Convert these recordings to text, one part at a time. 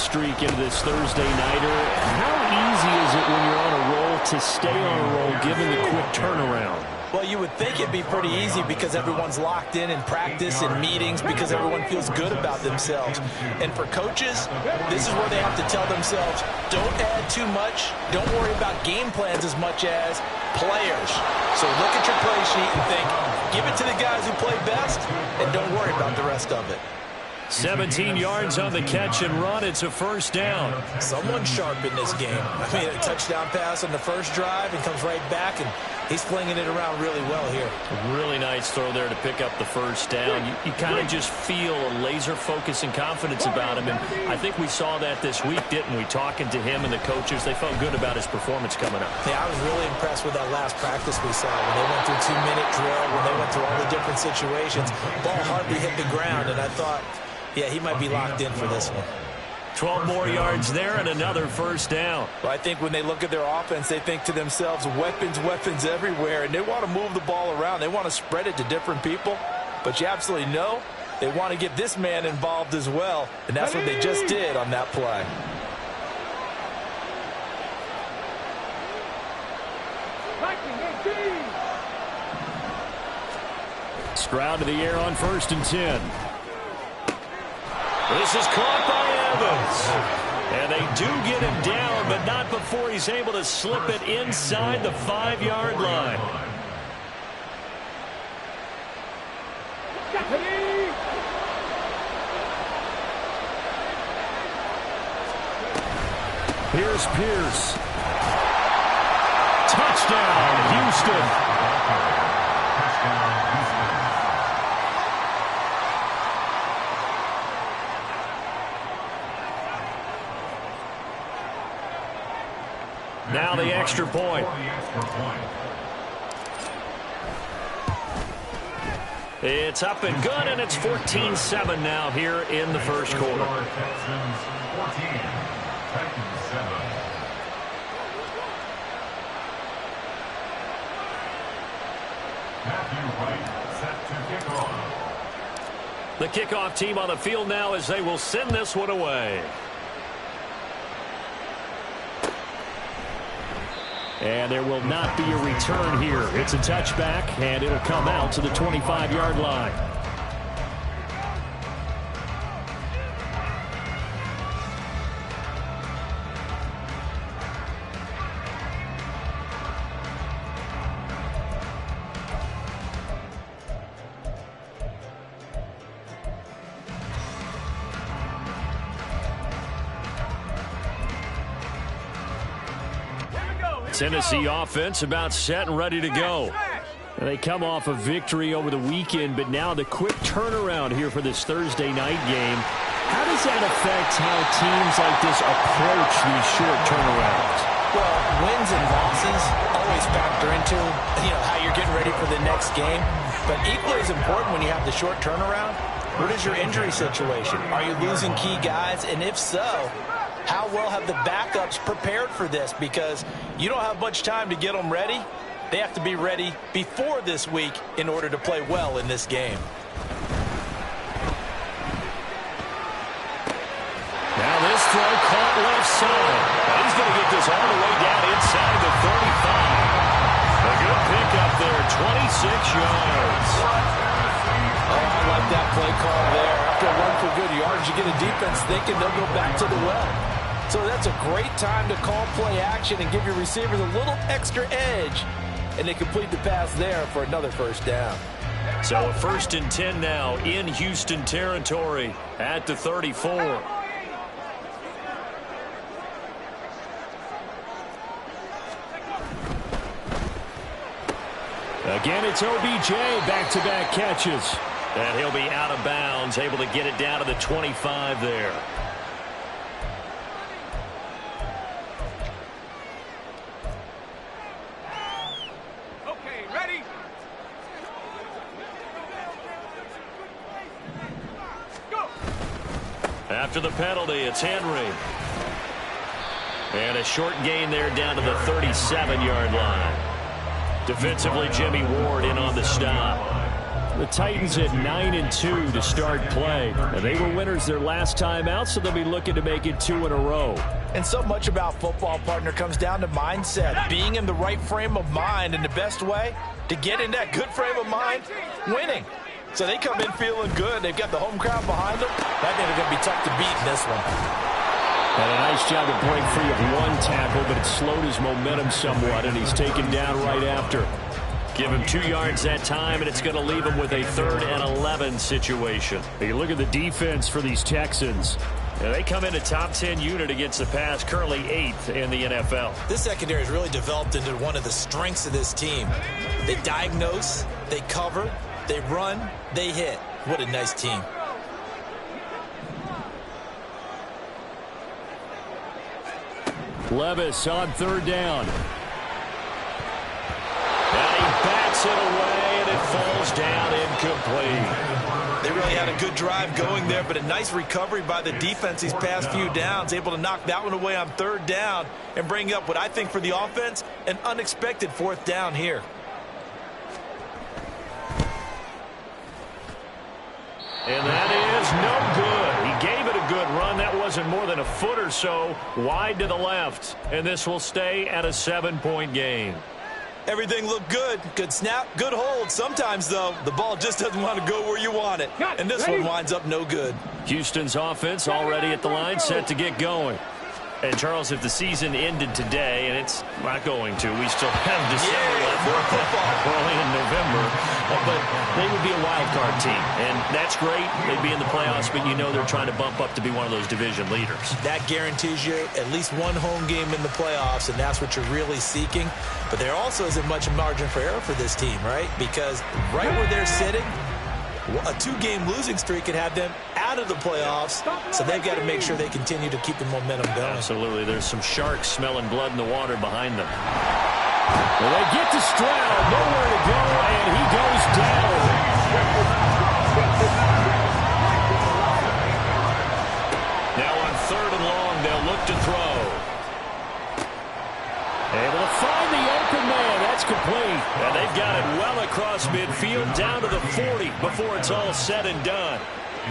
streak into this Thursday nighter. How easy is it when you're on a roll to stay on a roll given the quick turnaround? Well, you would think it'd be pretty easy because everyone's locked in practice and meetings because everyone feels good about themselves. And for coaches, this is where they have to tell themselves, don't add too much. Don't worry about game plans as much as players. So look at your play sheet and think, give it to the guys who play best and don't worry about the rest of it. 17 yards on the catch and run. It's a first down. Someone's sharp in this game. I mean, a touchdown pass on the first drive and comes right back, and he's flinging it around really well here. A really nice throw there to pick up the first down. You kind of just feel a laser focus and confidence about him, and I think we saw that this week, didn't we? Talking to him and the coaches, they felt good about his performance coming up. Yeah, I was really impressed with that last practice we saw when they went through 2-minute drill, when they went through all the different situations. Ball hardly hit the ground, and I thought, yeah, he might be locked in for this one. 12 more yards there and another first down. Well, I think when they look at their offense, they think to themselves, weapons, weapons everywhere, and they want to move the ball around. They want to spread it to different people, but you absolutely know they want to get this man involved as well, and that's what they just did on that play. Stroud to the air on 1st and 10. This is caught by Evans. And they do get him down, but not before he's able to slip it inside the 5-yard line. Here's Pierce. Touchdown, Houston. Now the extra point. It's up and good, and it's 14-7 now here in the first quarter. The kickoff team on the field now as they will send this one away. And there will not be a return here. It's a touchback, and it'll come out to the 25-yard line. Tennessee offense about set and ready to go. They come off a victory over the weekend, but now the quick turnaround here for this Thursday night game. How does that affect how teams like this approach these short turnarounds? Well, wins and losses always factor into, how you're getting ready for the next game. But equally as important when you have the short turnaround, what is your injury situation? Are you losing key guys? And if so, how well have the backups prepared for this? Because you don't have much time to get them ready. They have to be ready before this week in order to play well in this game. Now this throw caught left side. He's going to get this all the way down inside the 35. A good pickup there, 26 yards. Oh, I like that play call there. After a run for good yards, you get a defense thinking they'll go back to the well. So that's a great time to call play action and give your receivers a little extra edge. And they complete the pass there for another first down. So a 1st and 10 now in Houston territory at the 34. Again, it's OBJ, back-to-back catches. And he'll be out of bounds, able to get it down to the 25 there. After the penalty, it's Henry. And a short gain there down to the 37-yard line. Defensively, Jimmy Ward in on the stop. The Titans at 9-2 to start play. And they were winners their last time out, so they'll be looking to make it 2 in a row. And so much about football, partner, comes down to mindset. Being in the right frame of mind, and the best way to get in that good frame of mind, winning. So they come in feeling good. They've got the home crowd behind them. I think they're going to be tough to beat in this one. And a nice job to break free of one tackle, but it slowed his momentum somewhat, and he's taken down right after. Give him 2 yards that time, and it's going to leave him with a 3rd and 11 situation. You look at the defense for these Texans. They come in a top 10 unit against the pass, currently 8th in the NFL. This secondary has really developed into one of the strengths of this team. They diagnose, they cover, they run, they hit. What a nice team. Levis on 3rd down. And he bats it away, and it falls down incomplete. They really had a good drive going there, but a nice recovery by the defense these past few downs, able to knock that one away on 3rd down and bring up what I think for the offense, an unexpected 4th down here. And that is no good. He gave it a good run. That wasn't more than a foot or so wide to the left. And this will stay at a 7-point game. Everything looked good. Good snap, good hold. Sometimes, though, the ball just doesn't want to go where you want it. And this one winds up no good. Houston's offense already at the line, set to get going. And, Charles, if the season ended today, and it's not going to, we still have December left. More football. We're only in November. But they would be a wild card team. And that's great. They'd be in the playoffs, but you know they're trying to bump up to be one of those division leaders. That guarantees you at least one home game in the playoffs, and that's what you're really seeking. But there also isn't much margin for error for this team, right? Because right where they're sitting, a 2-game losing streak could have them out of the playoffs, so they've got to make sure they continue to keep the momentum going. Absolutely. There's some sharks smelling blood in the water behind them. Well, they get to Stroud, nowhere to go, and he goes down. Now on 3rd and long, they'll look to throw. Able to find the open man. That's complete. And they've got it well across midfield down to the 40 before it's all said and done.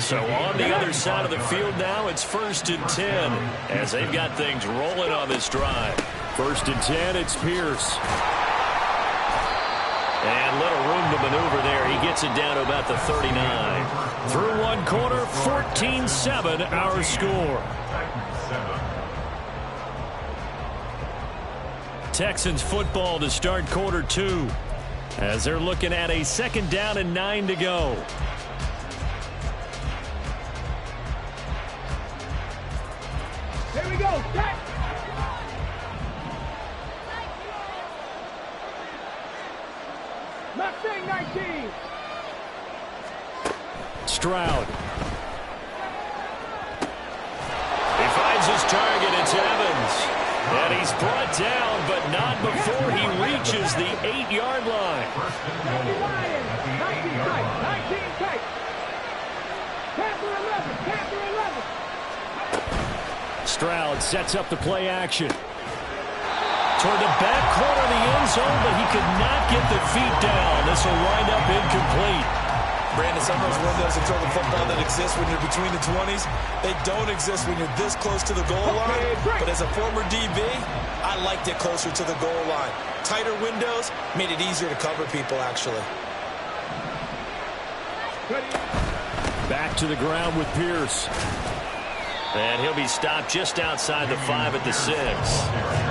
So on the other side of the field now, it's 1st and 10 as they've got things rolling on this drive. 1st and 10, it's Pierce. And little room to maneuver there. He gets it down to about the 39. Through one quarter, 14-7 our score. Texans football to start quarter 2 as they're looking at a 2nd down and 9 to go. Here we go. Mustang 19. Stroud. He finds his target. It's Evans. And he's brought down, but not before he reaches the 8-yard line. 19 tight. Panther 11. Panther 11. Stroud sets up the play action. Toward the back corner of the end zone, but he could not get the feet down. This will wind up incomplete. Brandon, some of those windows in the football that exist when you're between the 20s, they don't exist when you're this close to the goal line. But as a former DB, I liked it closer to the goal line. Tighter windows made it easier to cover people, actually. Back to the ground with Pierce. And he'll be stopped just outside the 5 at the 6.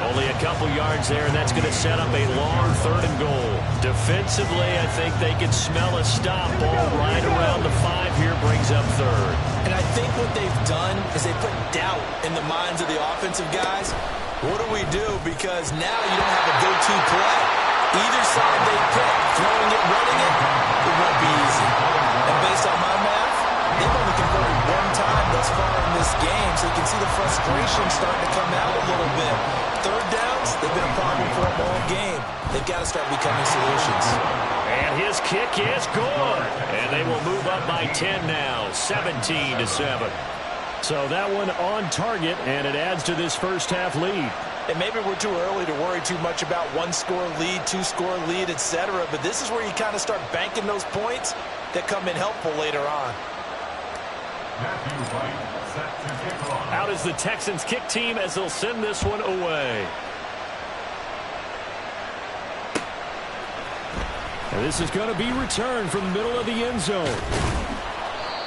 Only a couple yards there, and that's going to set up a long 3rd and goal. Defensively, I think they can smell a stop. Ball right around the 5 here brings up 3rd. And I think what they've done is they put doubt in the minds of the offensive guys. What do we do? Because now you don't have a go-to play. Either side they pick, throwing it, running it, it won't be easy. And based on my math, they've only converted one time thus far in this game, so you can see the frustration starting to come out a little bit. 3rd downs, they've been a problem for them all game. They've got to start becoming solutions. And his kick is good. And they will move up by 10 now, 17-7. So that one on target, and it adds to this first half lead. And maybe we're too early to worry too much about 1-score lead, 2-score lead, etc. But this is where you kind of start banking those points. that come in helpful later on. Out is the Texans kick team as they'll send this one away. And this is going to be returned from the middle of the end zone.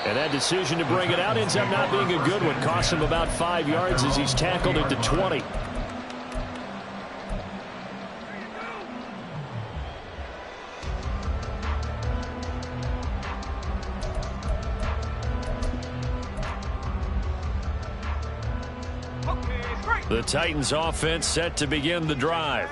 And that decision to bring it out ends up not being a good one. Costs him about 5 yards as he's tackled at the 20. The Titans offense set to begin the drive.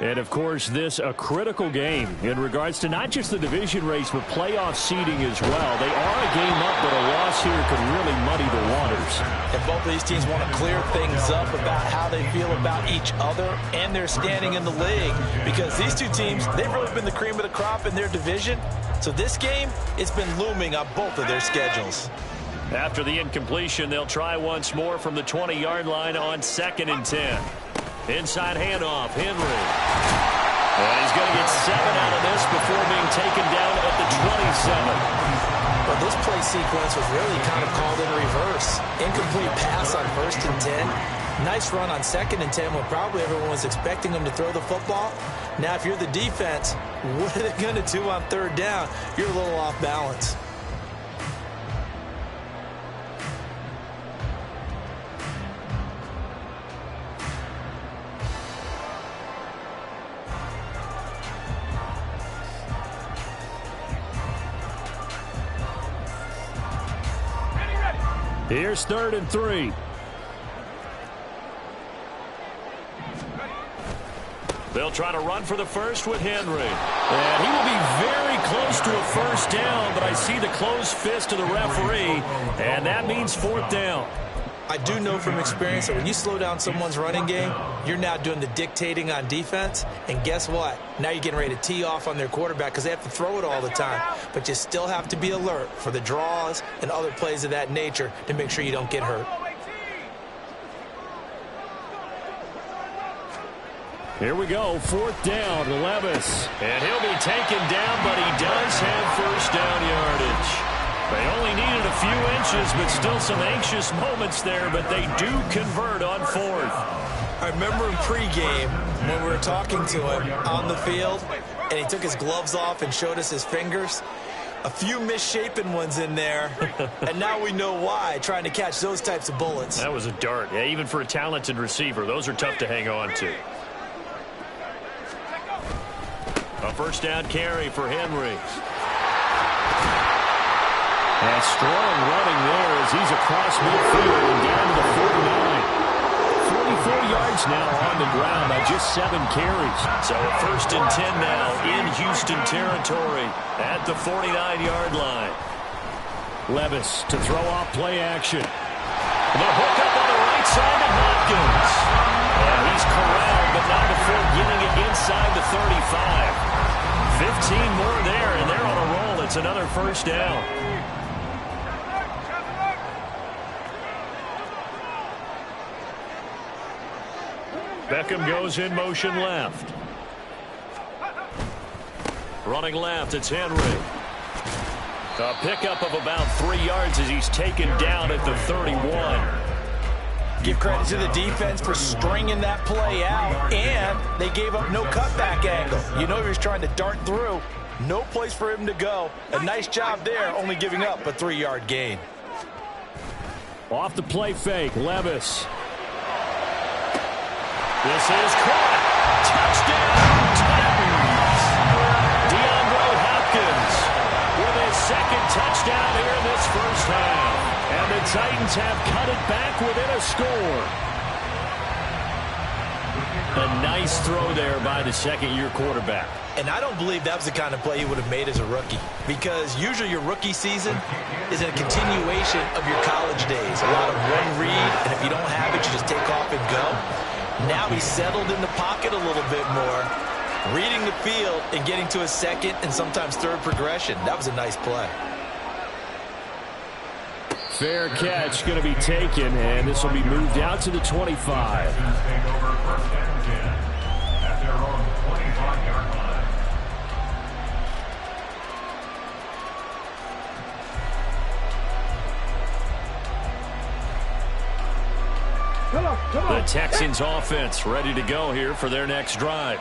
And, of course, this a critical game in regards to not just the division race, but playoff seeding as well. They are a game up, but a loss here could really muddy the waters. And both of these teams want to clear things up about how they feel about each other and their standing in the league. Because these two teams, they've really been the cream of the crop in their division. So this game, it's been looming on both of their schedules. After the incompletion, they'll try once more from the 20-yard line on 2nd and 10. Inside handoff, Henry. And he's going to get 7 out of this before being taken down at the 27. Well, this play sequence was really kind of called in reverse. Incomplete pass on 1st and 10. Nice run on 2nd and 10 when probably everyone was expecting him to throw the football. Now, if you're the defense, what are they going to do on 3rd down? You're a little off balance. Here's 3rd and 3. They'll try to run for the first with Henry. And he will be very close to a first down, but I see the closed fist of the referee, and that means 4th down. I do know from experience that when you slow down someone's running game, you're now doing the dictating on defense. And guess what? Now you're getting ready to tee off on their quarterback because they have to throw it all the time. But you still have to be alert for the draws and other plays of that nature to make sure you don't get hurt. Here we go, 4th down, Levis. And he'll be taken down, but he does have first down yardage. They only needed a few inches, but still some anxious moments there, but they do convert on 4th. I remember in pregame when we were talking to him on the field, and he took his gloves off and showed us his fingers. A few misshapen ones in there, and now we know why, trying to catch those types of bullets. That was a dart. Yeah, even for a talented receiver, those are tough to hang on to. A first down carry for Henry. And strong running there as he's across midfield and down to the 49. 44 yards now on the ground by just 7 carries. So a 1st and 10 now in Houston territory at the 49-yard line. Levis to throw off play action. The hook up on the right side to Hopkins. And he's corralled, but not before getting it inside the 35. 15 more there, and they're on a roll. It's another first down. Beckham goes in motion left. Running left, it's Henry. A pickup of about 3 yards as he's taken down at the 31. Give credit to the defense for stringing that play out, and they gave up no cutback angle. You know he was trying to dart through. No place for him to go. A nice job there, only giving up a 3-yard gain. Off the play fake, Levis. This is caught. Touchdown, Titans. DeAndre Hopkins with his 2nd touchdown here in this first half. And the Titans have cut it back within a score. A nice throw there by the 2nd-year quarterback. And I don't believe that was the kind of play he would have made as a rookie, because usually your rookie season is a continuation of your college days. A lot of one read, and if you don't have it, you just take off and go. Now he's settled in the pocket a little bit more, reading the field and getting to his 2nd and sometimes 3rd progression. That was a nice play. Fair catch going to be taken, and this will be moved out to the 25. The Texans offense ready to go here for their next drive.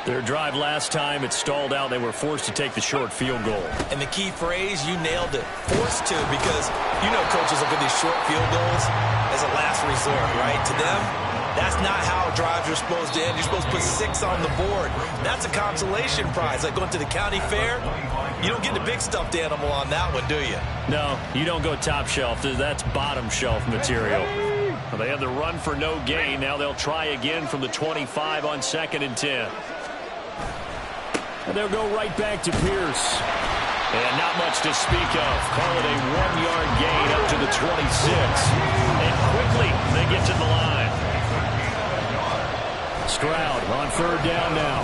Their drive last time, it stalled out. They were forced to take the short field goal. And the key phrase, you nailed it. Forced to, because you know coaches look at these short field goals as a last resort, right? To them, that's not how drives are supposed to end. You're supposed to put 6 on the board. That's a consolation prize. Like going to the county fair, you don't get the big stuffed animal on that one, do you? No, you don't go top shelf. That's bottom shelf material. Well, they have the run for no gain. Now they'll try again from the 25 on 2nd and 10. And they'll go right back to Pierce. And not much to speak of. Call it a 1-yard gain up to the 26. And quickly, they get to the line. Stroud on 3rd down now.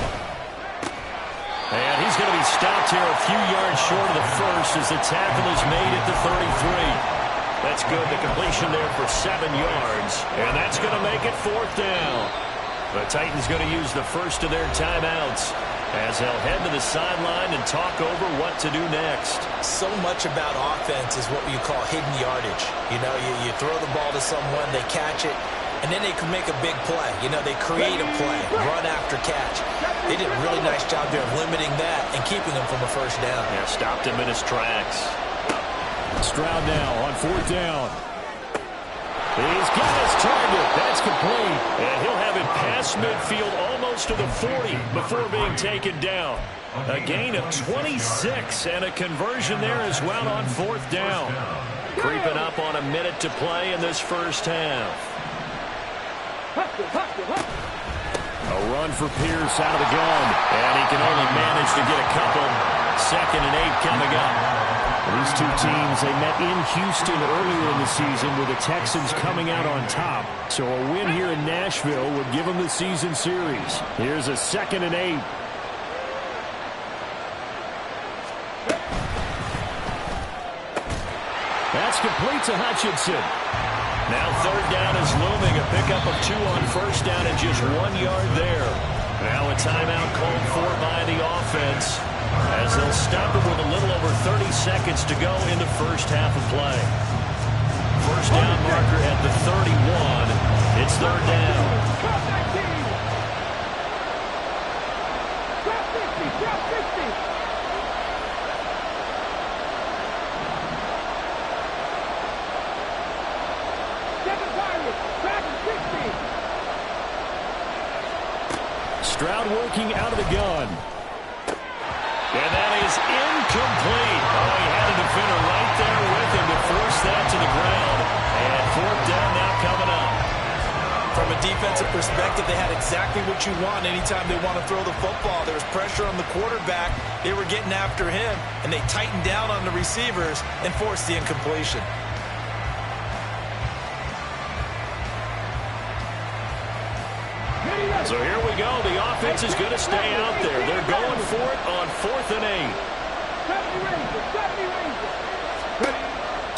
And he's going to be stopped here a few yards short of the first as the tackle is made at the 33. That's good. The completion there for 7 yards. And that's going to make it 4th down. The Titans going to use the first of their timeouts as they'll head to the sideline and talk over what to do next. So much about offense is what you call hidden yardage. You know, you throw the ball to someone, they catch it, and then they can make a big play. You know, they create a play, run after catch. They did a really nice job there of limiting that and keeping him from a first down. Yeah, stopped him in his tracks. Stroud now on 4th down. He's got his target. That's complete. And he'll have it past midfield almost to the 40 before being taken down. A gain of 26 and a conversion there as well on 4th down. Creeping up on a minute to play in this first half. A run for Pierce out of the gun. And he can only manage to get a couple. 2nd and 8 coming up. These two teams, they met in Houston earlier in the season with the Texans coming out on top. So a win here in Nashville would give them the season series. Here's a 2nd and 8. That's complete to Hutchinson. Now 3rd down is looming. A pickup of 2 on 1st down and just 1 yard there. Now a timeout called for by the offense, as they'll stop it with a little over 30 seconds to go in the first half of play. First down marker at the 31. It's 3rd down. Stroud working out of the gun. And that is incomplete. Oh, he had a defender right there with him to force that to the ground. And 4th down now coming up. From a defensive perspective, they had exactly what you want anytime they want to throw the football. There was pressure on the quarterback. They were getting after him, and they tightened down on the receivers and forced the incompletion. So here we go. The offense is going to stay out there. They're going for it on 4th and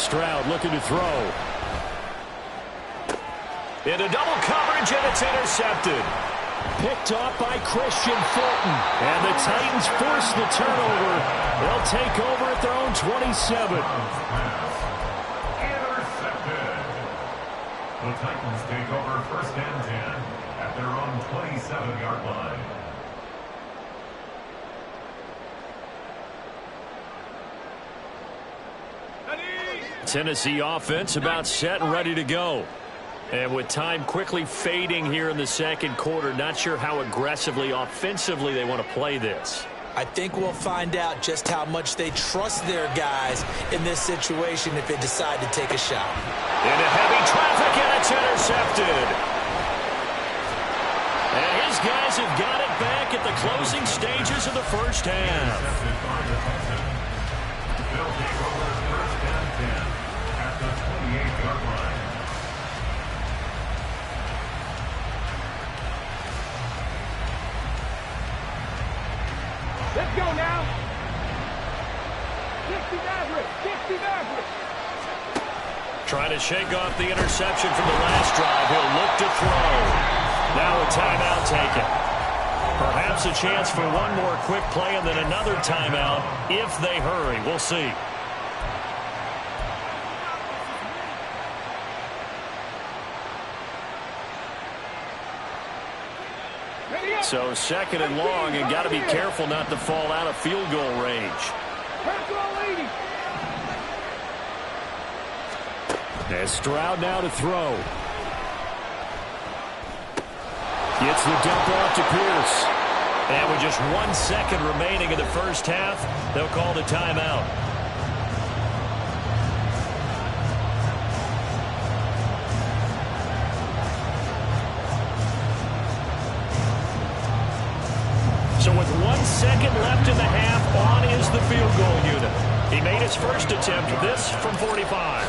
8. Stroud looking to throw. Into double coverage, and it's intercepted. Picked off by Christian Fulton. And the Titans force the turnover. They'll take over at their own 27. Intercepted. The Titans take over 1st and 10. At their own 27-yard line. Tennessee offense about set and ready to go. And with time quickly fading here in the 2nd quarter, not sure how aggressively, offensively they want to play this. I think we'll find out just how much they trust their guys in this situation if they decide to take a shot. Into heavy traffic, and it's intercepted. And his guys have got it back at the closing stages of the first half. They'll take over 1st and 10 at the 28-yard line. Let's go now. 60 Maverick. 60 Maverick. Trying to shake off the interception from the last drive. He'll look to throw. Now a timeout taken. Perhaps a chance for one more quick play and then another timeout if they hurry. We'll see. So second and long, and got to be careful not to fall out of field goal range. And Stroud now to throw. Gets the dump off to Pierce. And with just 1 second remaining in the first half, they'll call the timeout. So with 1 second left in the half, on is the field goal unit. He made his first attempt, this from 45.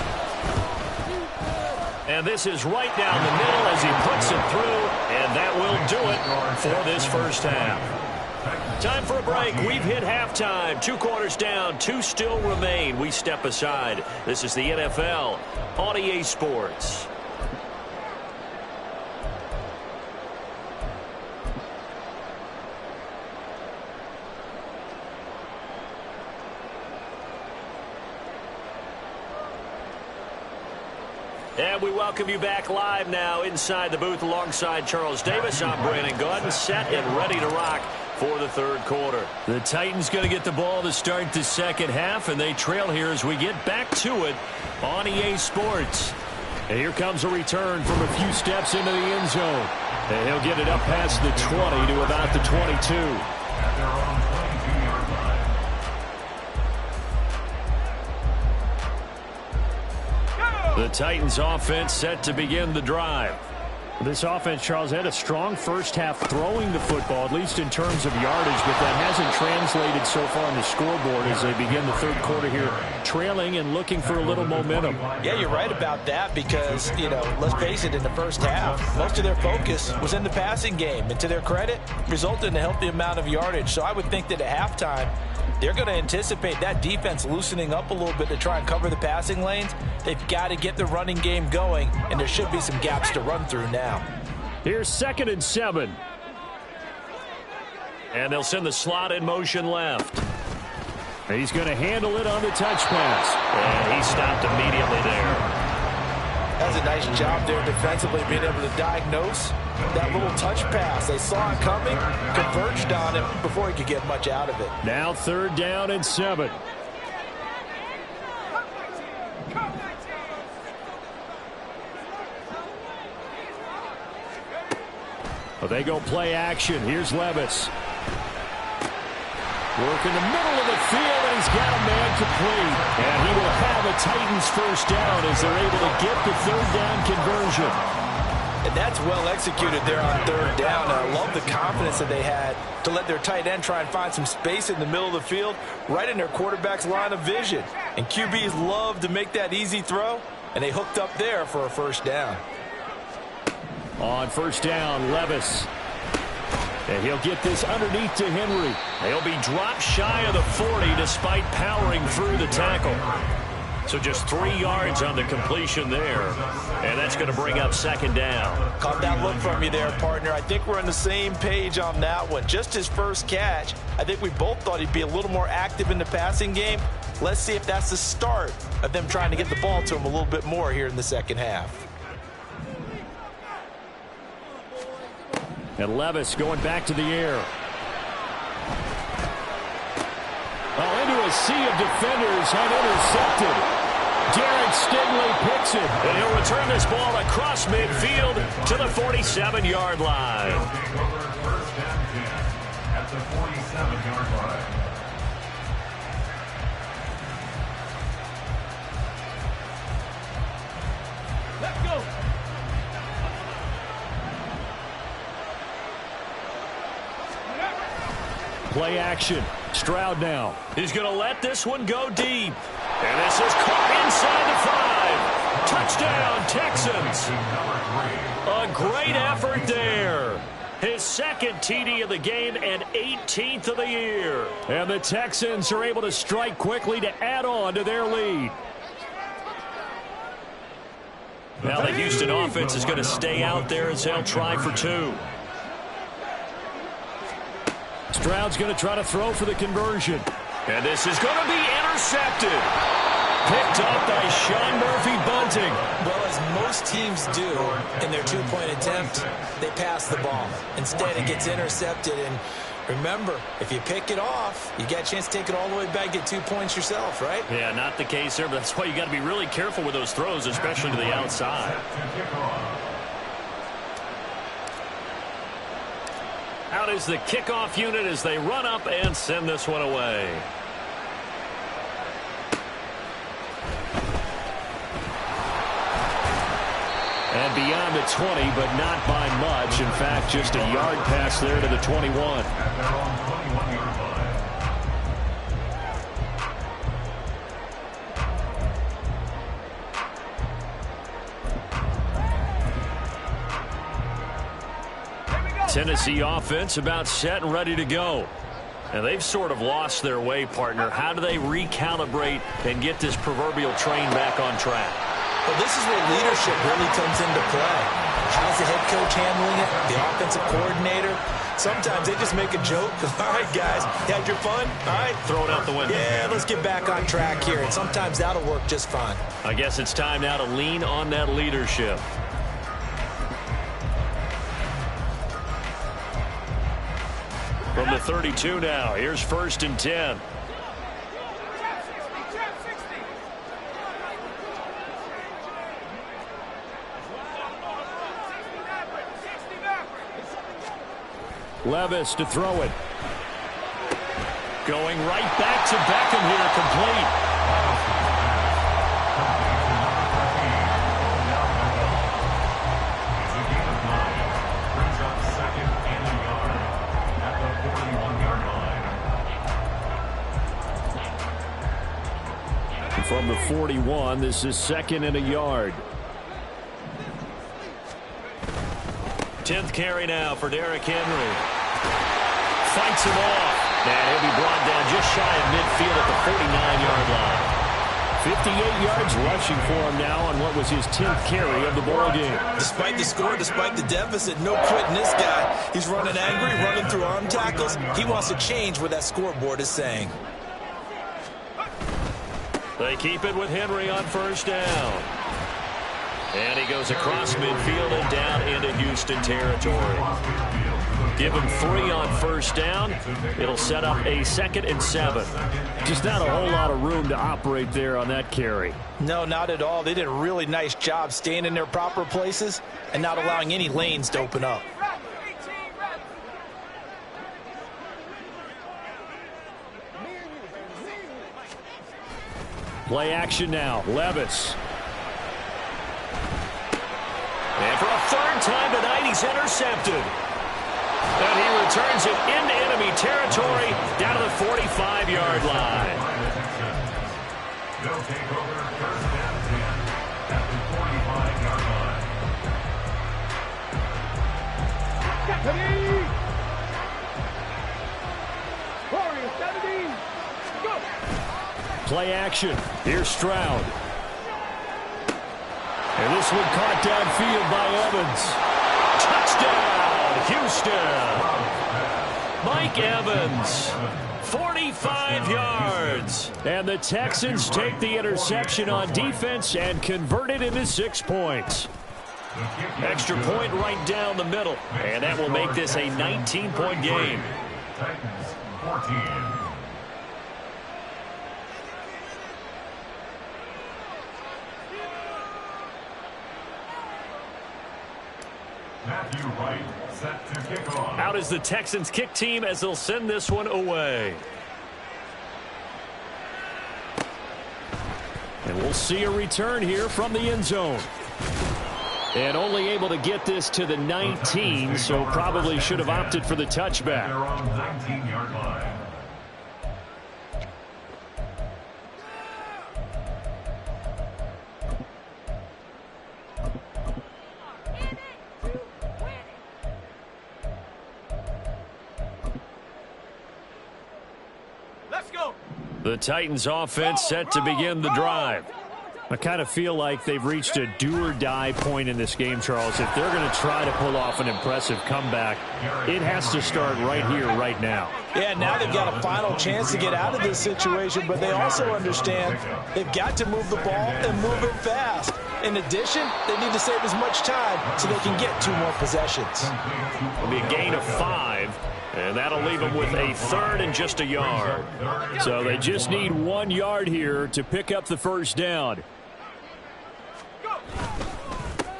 And this is right down the middle as he puts it through, and that will do it for this first half. Time for a break. We've hit halftime. 2 quarters down, 2 still remain. We step aside. This is the NFL on EA Sports. And we welcome you back live now inside the booth alongside Charles Davis. I'm Brandon Gordon, set and ready to rock for the third quarter. The Titans going to get the ball to start the second half, and they trail here as we get back to it on EA Sports. And here comes a return from a few steps into the end zone. And he'll get it up past the 20 to about the 22. The Titans offense set to begin the drive. This offense, Charles, had a strong first half throwing the football, at least in terms of yardage, but that hasn't translated so far on the scoreboard as they begin the third quarter here, trailing and looking for a little momentum. Yeah, you're right about that because, let's face it, in the first half, most of their focus was in the passing game. And to their credit, resulted in a healthy amount of yardage. So I would think that at halftime, they're going to anticipate that defense loosening up a little bit to try and cover the passing lanes. They've got to get the running game going, and there should be some gaps to run through now. Here's 2nd and 7. And they'll send the slot in motion left. He's going to handle it on the touch pass. And he stopped immediately there. That's a nice job there defensively, being able to diagnose that little touch pass. They saw it coming, converged on him before he could get much out of it. Now 3rd down and 7. Well, they go play action. Here's Levis. Work in the middle of the field, and he's got a man complete. And he will have a Titans first down as they're able to get the 3rd down conversion. And that's well executed there on 3rd down. And I love the confidence that they had to let their tight end try and find some space in the middle of the field, right in their quarterback's line of vision. And QBs love to make that easy throw, and they hooked up there for a first down. On 1st down, Levis. And he'll get this underneath to Henry. He'll be dropped shy of the 40 despite powering through the tackle. So just 3 yards on the completion there. And that's going to bring up 2nd down. Caught that look from you there, partner. I think we're on the same page on that one. Just his first catch. I think we both thought he'd be a little more active in the passing game. Let's see if that's the start of them trying to get the ball to him a little bit more here in the second half. And Levis going back to the air. Well, into a sea of defenders and intercepted. Derek Stingley picks it. And he'll return this ball across midfield to the 47-yard line. At the 47-yard line. Let's go. Play action. Stroud now. He's going to let this one go deep. And this is caught inside the 5. Touchdown, Texans. A great effort there. His 2nd TD of the game and 18th of the year. And the Texans are able to strike quickly to add on to their lead. Now the Houston offense is going to stay out there as they'll try for 2. Stroud's going to try to throw for the conversion. And this is going to be intercepted. picked up by Sean Murphy Bunting. Well, as most teams do in their two-point attempt, they pass the ball. Instead, it gets intercepted. And remember, if you pick it off, you got a chance to take it all the way back, get 2 points yourself, right? Yeah, not the case there, but that's why you got to be really careful with those throws, especially to the outside. Out is the kickoff unit as they run up and send this one away. And beyond the 20, but not by much. In fact, just a yard pass there to the 21. At their own 21-yard line. Tennessee offense about set and ready to go. And they've sort of lost their way, partner. How do they recalibrate and get this proverbial train back on track? Well, this is where leadership really comes into play. How's the head coach handling it? The offensive coordinator? Sometimes they just make a joke. All right, guys, you had your fun? All right. Throw it out the window. Yeah, let's get back on track here. And sometimes that'll work just fine. I guess it's time now to lean on that leadership. From the 32 now, here's 1st and 10. Levis to throw it. Going right back to Beckham here, complete. It's a gain of 9. Brings up 2nd and a yard at the 41-yard line. From the 41, this is 2nd and a yard. 10th carry now for Derrick Henry. Fights him off. And he'll be brought down just shy of midfield at the 49-yard line. 58 yards rushing for him now on what was his 10th carry of the ball game. Despite the score, despite the deficit, no quitting this guy. He's running angry, running through arm tackles. He wants to change what that scoreboard is saying. They keep it with Henry on 1st down. And he goes across midfield and down into Houston territory. Give him 3 on 1st down. It'll set up a 2nd and 7. Just not a whole lot of room to operate there on that carry. No, not at all. They did a really nice job staying in their proper places and not allowing any lanes to open up. Play action now. Levis. And for a 3rd time tonight, he's intercepted. And he returns it into enemy territory down to the 45-yard line. They'll take over 1st and 10 at the 45-yard line. Play action. Here's Stroud. And this one caught downfield by Evans. Touchdown, Houston. Mike Evans, 45 yards. And the Texans take the interception on defense and convert it into 6 points. Extra point right down the middle. And that will make this a 19-point game. Titans 14. Matthew Wright set to kick off. Out is the Texans kick team as they'll send this one away. And we'll see a return here from the end zone. And only able to get this to the 19, so probably should have opted for the touchback. They're on 19-yard line. The Titans offense set to begin the drive. I kind of feel like they've reached a do-or-die point in this game, Charles. If they're going to try to pull off an impressive comeback, it has to start right here, right now. Yeah, now they've got a final chance to get out of this situation, but they also understand they've got to move the ball and move it fast. In addition, they need to save as much time so they can get 2 more possessions. It'll be a gain of 5, and that'll leave them with a 3rd and just a yard. So they just need 1 yard here to pick up the first down.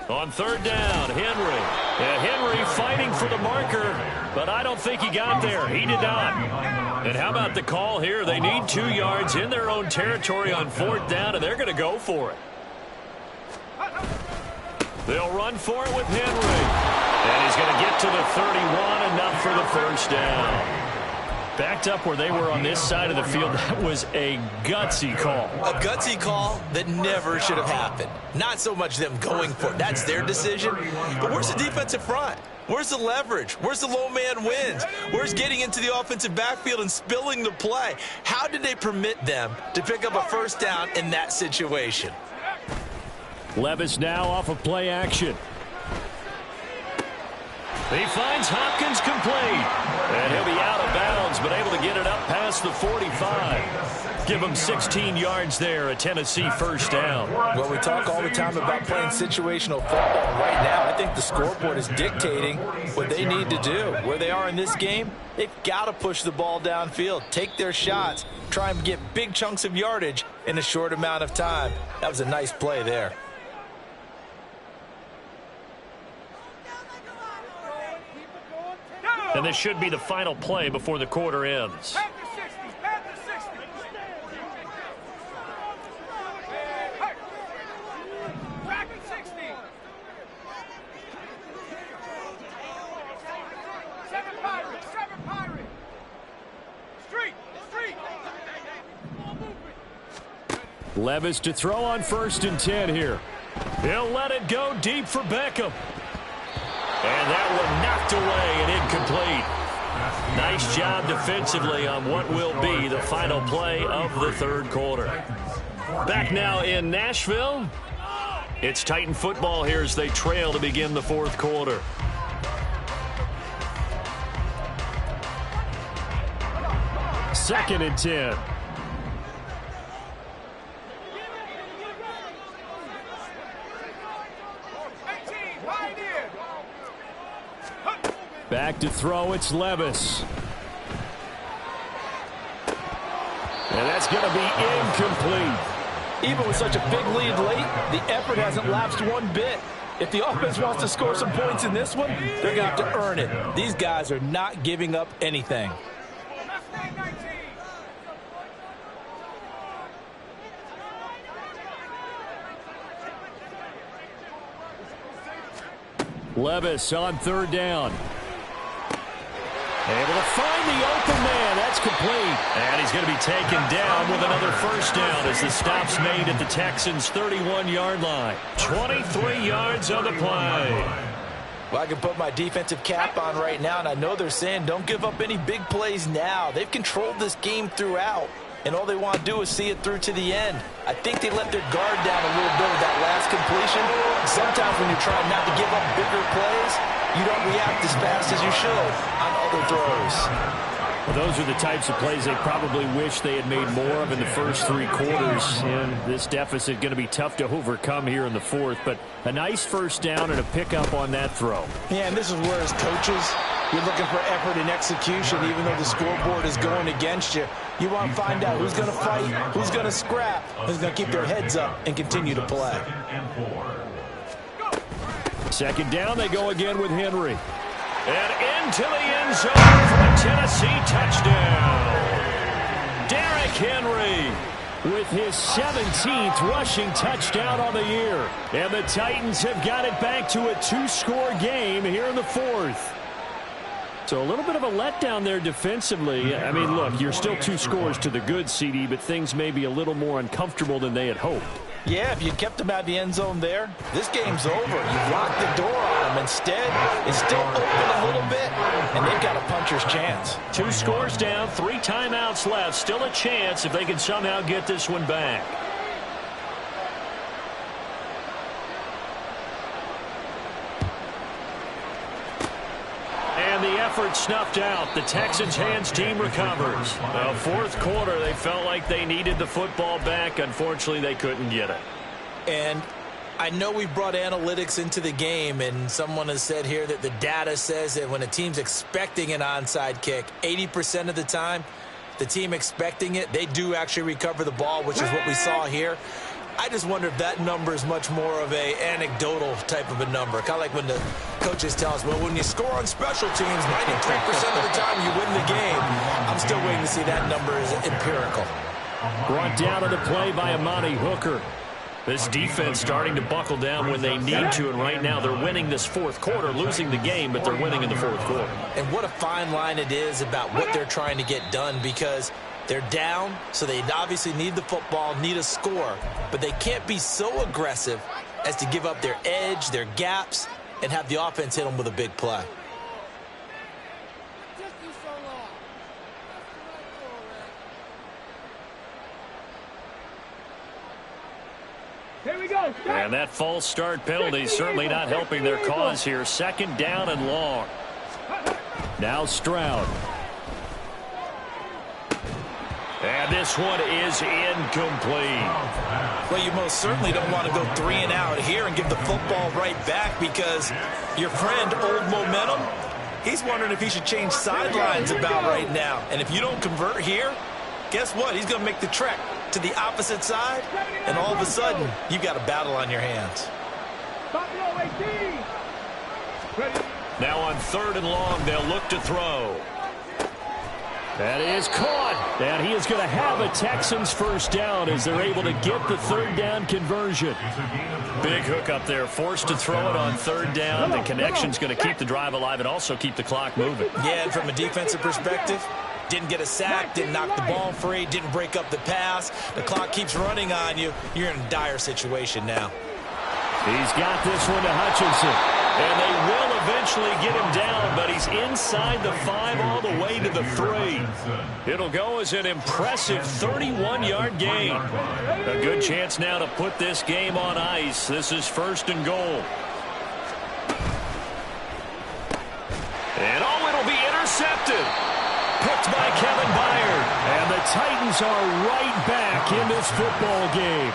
On 3rd down, Henry. Henry fighting for the marker, but I don't think he got there. He did not. And how about the call here? They need 2 yards in their own territory on 4th down, and they're going to go for it. They'll run for it with Henry. And he's going to get to the 31, enough for the first down. Backed up where they were on this side of the field. That was a gutsy call. A gutsy call that never should have happened. Not so much them going for it. That's their decision. But where's the defensive front? Where's the leverage? Where's the low man wins? Where's getting into the offensive backfield and spilling the play? How did they permit them to pick up a first down in that situation? Levis now off of play action. He finds Hopkins complete. And he'll be out of bounds, but able to get it up past the 45. Give him 16 yards there, a Tennessee first down. Well, we talk all the time about playing situational football. Right now, I think the scoreboard is dictating what they need to do. Where they are in this game, they've got to push the ball downfield, take their shots, try and get big chunks of yardage in a short amount of time. That was a nice play there. And this should be the final play before the quarter ends. Levis to throw on 1st and 10 here. He'll let it go deep for Beckham. And that one knocked away and incomplete. Nice job defensively on what will be the final play of the 3rd quarter. Back now in Nashville. It's Titan football here as they trail to begin the 4th quarter. Second and 10. Back to throw, it's Levis. And that's going to be incomplete. Even with such a big lead late, the effort hasn't lapsed one bit. If the offense wants to score some points in this one, they're going to have to earn it. These guys are not giving up anything. Levis on 3rd down. Able to find the open man. That's complete. And he's going to be taken down with another first down as the stop's made at the Texans' 31-yard line. 23 yards on the play. Well, I can put my defensive cap on right now, and I know they're saying don't give up any big plays now. They've controlled this game throughout, and all they want to do is see it through to the end. I think they let their guard down a little bit with that last completion. Sometimes when you're trying not to give up bigger plays, you don't react as fast as you should on other throws. Well, those are the types of plays they probably wish they had made more of in the first 3 quarters. And this deficit going to be tough to overcome here in the 4th. But a nice first down and a pickup on that throw. Yeah, and this is where as coaches, you're looking for effort and execution, even though the scoreboard is going against you. You want to find out who's going to fight, who's going to scrap, who's going to keep their heads up and continue to play. Second down, they go again with Henry. And into the end zone for a Tennessee touchdown. Derrick Henry with his 17th rushing touchdown on the year. And the Titans have got it back to a 2-score game here in the 4th. So a little bit of a letdown there defensively. I mean, look, you're still 2 scores to the good, CD, but things may be a little more uncomfortable than they had hoped. Yeah, if you kept them out of the end zone there, this game's over. You've locked the door on them. Instead, it's still open a little bit, and they've got a puncher's chance. 2 scores down, 3 timeouts left. Still a chance if they can somehow get this one back. And the effort snuffed out. The Texans' hands team recovers. Well, fourth quarter, they felt like they needed the football back. Unfortunately, they couldn't get it. And I know we brought analytics into the game, and someone has said here that the data says that when a team's expecting an onside kick, 80% of the time, the team expecting it, they do actually recover the ball, which is what we saw here. I just wonder if that number is much more of a anecdotal type of a number. Kind of like when the coaches tell us, well, when you score on special teams, 93% of the time you win the game. I'm still waiting to see that number is empirical. Brought down on the play by Amani Hooker. This defense starting to buckle down when they need to, and right now they're winning this fourth quarter, losing the game, but they're winning in the fourth quarter. And what a fine line it is about what they're trying to get done, because they're down, so they obviously need the football, need a score, but they can't be so aggressive as to give up their edge, their gaps, and have the offense hit them with a big play. Here we go. And that false start penalty certainly not helping their cause here. Second down and long. Now Stroud. And this one is incomplete. Well, you most certainly don't want to go 3 and out here and give the football right back, because your friend, Old Momentum, he's wondering if he should change sidelines about right now. And if you don't convert here, guess what? He's going to make the trek to the opposite side, and all of a sudden, you've got a battle on your hands. Now on 3rd and long, they'll look to throw. That is caught. And he is going to have a Texans first down as they're able to get the 3rd down conversion. Big hook up there, forced to throw it on 3rd down. The connection's going to keep the drive alive and also keep the clock moving. Yeah, and from a defensive perspective, didn't get a sack, didn't knock the ball free, didn't break up the pass. The clock keeps running on you. You're in a dire situation now. He's got this one to Hutchinson. And they will eventually get him down, but he's inside the 5 all the way to the 3. It'll go as an impressive 31-yard gain. A good chance now to put this game on ice. This is 1st and goal. And it'll be intercepted. Picked by Kevin Byard. And the Titans are right back in this football game.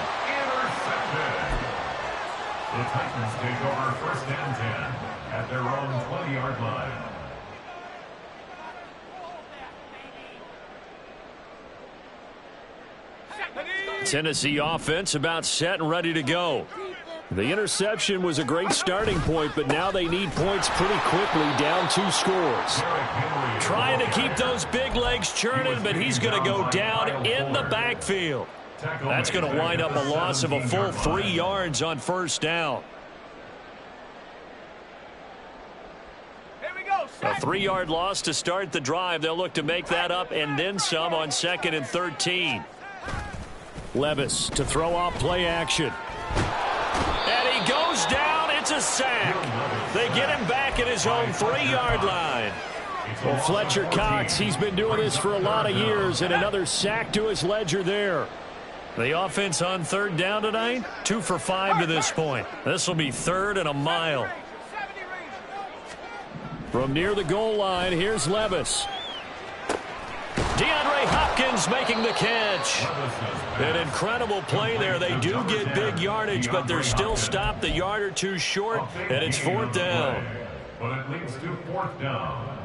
The Titans take over 1st and 10 at their own 20-yard line. Tennessee offense about set and ready to go. The interception was a great starting point, but now they need points pretty quickly, down 2 scores. Trying to keep those big legs churning, but he's going to go down in the backfield. That's going to wind up a loss of a full 3 yards on 1st down. A 3-yard loss to start the drive. They'll look to make that up and then some on 2nd and 13. Levis to throw off play action. And he goes down. It's a sack. They get him back at his own 3-yard line. Well, Fletcher Cox, he's been doing this for a lot of years, and another sack to his ledger there. The offense on 3rd down tonight, 2 for 5 to this point. This will be 3rd and a mile. From near the goal line, here's Levis. DeAndre Hopkins making the catch. An incredible play there. They do get big yardage, but they're still stopped a yard or 2 short, and it's 4th down. But it leads to 4th down.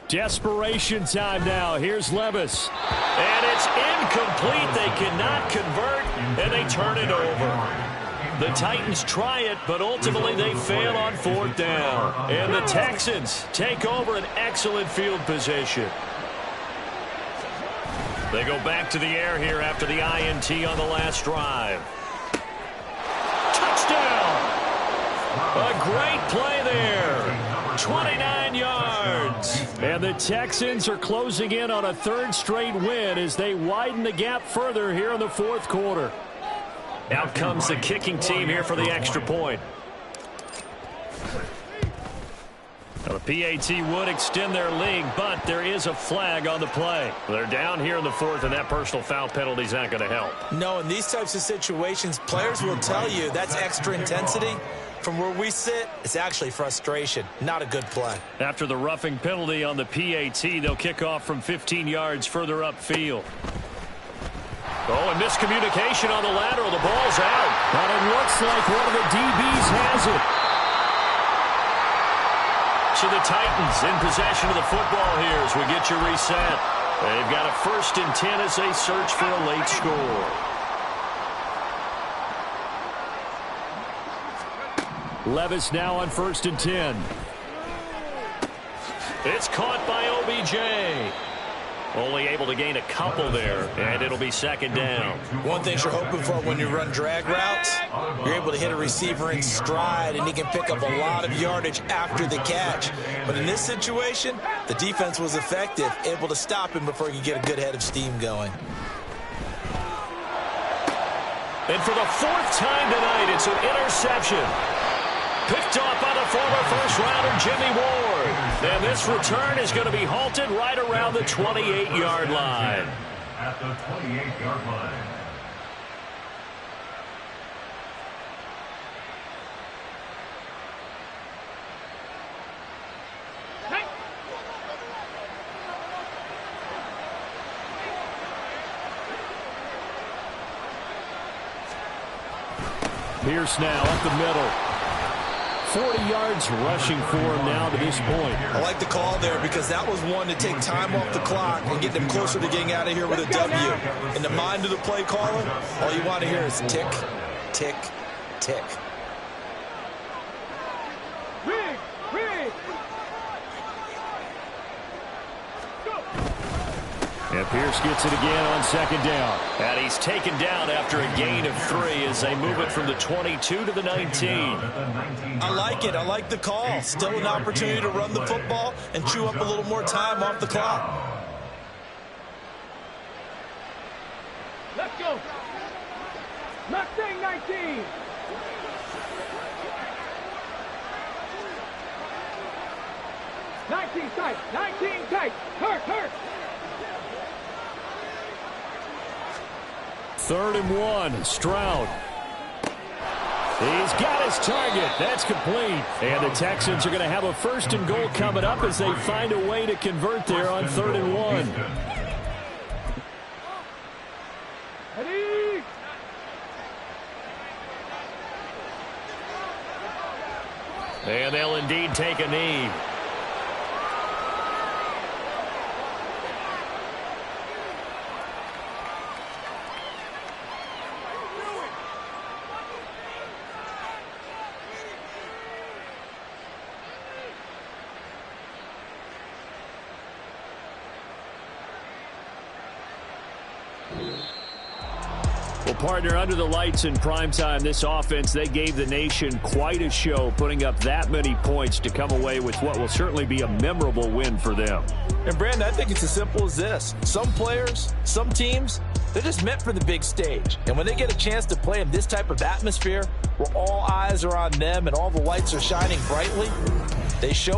Desperation time now. Here's Levis. And it's incomplete. They cannot convert, and they turn it over. The Titans try it, but ultimately they fail on 4th down. And the Texans take over an excellent field position. They go back to the air here after the INT on the last drive. Touchdown! A great play there. 29 yards. And the Texans are closing in on a 3rd straight win as they widen the gap further here in the 4th quarter. Out comes the kicking team here for the extra point. Well, the PAT would extend their lead, but there is a flag on the play. They're down here in the fourth, and that personal foul penalty is not going to help. No, in these types of situations, players will tell you that's extra intensity. From where we sit, it's actually frustration, not a good play. After the roughing penalty on the PAT, they'll kick off from 15 yards further upfield. Oh, and miscommunication on the lateral. The ball's out. But it looks like one of the DBs has it. So the Titans in possession of the football here as we get you reset. They've got a 1st and 10 as they search for a late score. Levis now on 1st and 10. It's caught by OBJ. Only able to gain a couple there, and it'll be 2nd down. One thing you're hoping for when you run drag routes, you're able to hit a receiver in stride, and he can pick up a lot of yardage after the catch. But in this situation, the defense was effective, able to stop him before he could get a good head of steam going. And for the 4th time tonight, it's an interception. Picked off by the former first-rounder Jimmy Ward. And this return is going to be halted right around the 28-yard line. At the 28-yard line. Pierce now up the middle. 40 yards rushing for him now to this point. I like the call there because that was one to take time off the clock and get them closer to getting out of here with a W. In the mind of the play caller, all you want to hear is tick, tick, tick. And Pierce gets it again on 2nd down. And he's taken down after a gain of 3 as they move it from the 22 to the 19. I like it. I like the call. Still an opportunity to run the football and chew up a little more time off the clock. Let's go. Mustang 19. Tight. 19 tight. Hurt. 3rd and 1. Stroud. He's got his target. That's complete. And the Texans are going to have a 1st and goal coming up as they find a way to convert there on 3rd and 1. Ready? And they'll indeed take a knee. Well, partner, under the lights in primetime, this offense, they gave the nation quite a show, putting up that many points to come away with what will certainly be a memorable win for them. And, Brandon, I think it's as simple as this. Some players, some teams, they're just meant for the big stage. And when they get a chance to play in this type of atmosphere where all eyes are on them and all the lights are shining brightly, they show